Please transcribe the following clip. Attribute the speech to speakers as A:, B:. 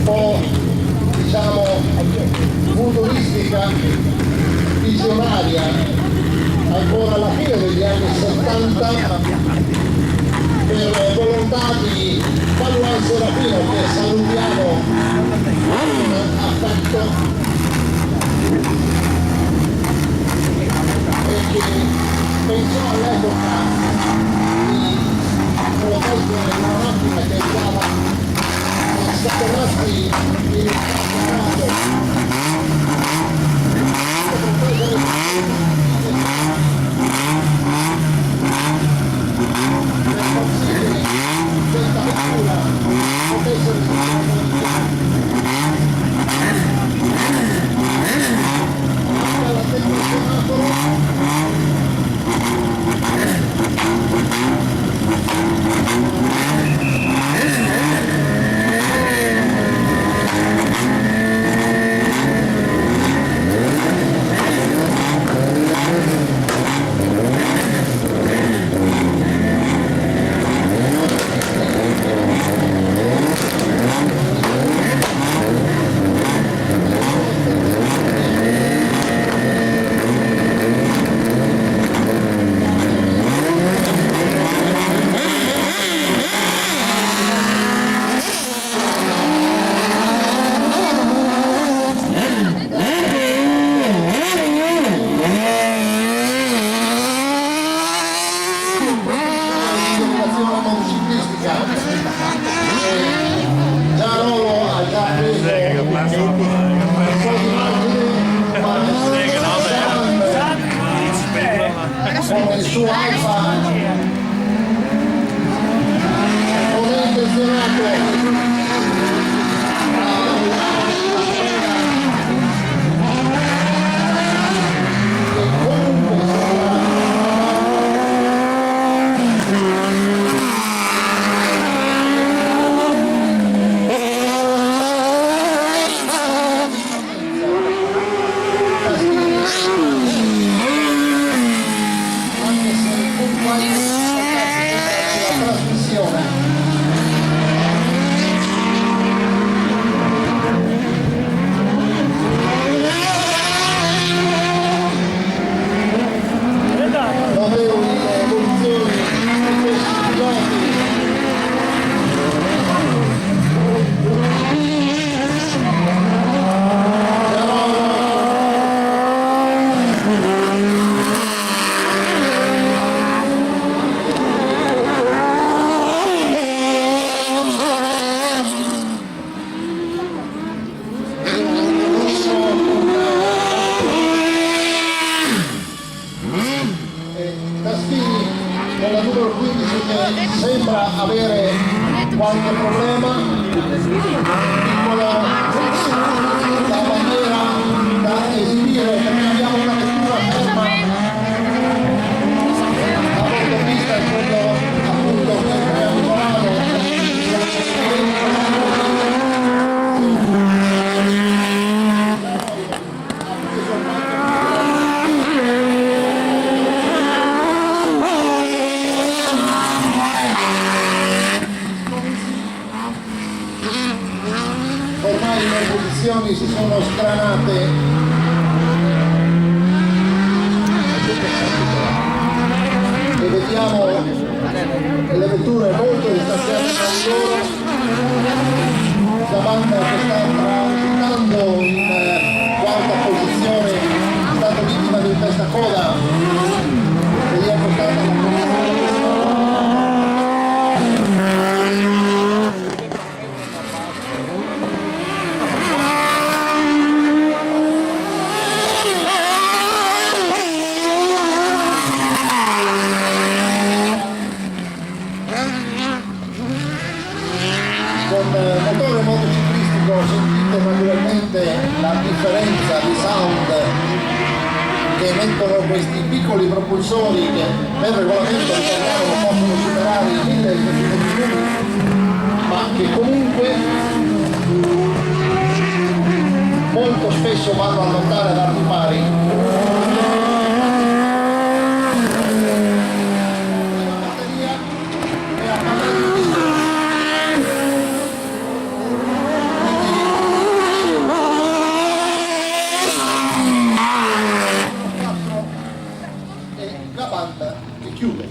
A: po', diciamo, futuristica, visionaria, ancora alla fine degli anni 70, per volontà di Paolo Serafino, che salutiamo con affetto, e che pensò all'epoca di proteggere una macchina che stava scatenati in questa vettura potessero con il suo alfa non è intenzionato con la numero 15 che sembra avere qualche problema, la bandiera da esibire perché abbiamo una vettura ferma, l'autopista è quello appunto che è triangolare. Ormai le posizioni si sono scranate e vediamo le vetture molto distanziate tra loro, la banda che sta transitando in quarta posizione è stata vittima di un testacoda che gli è portata alla posizione. Con motore motociclistico sentite naturalmente la differenza di sound che emettono questi piccoli propulsori che per regolamento ricordiamo non possono superare i 1600 km, ma che comunque molto spesso vanno a lottare ad armi pari. banda che chiude.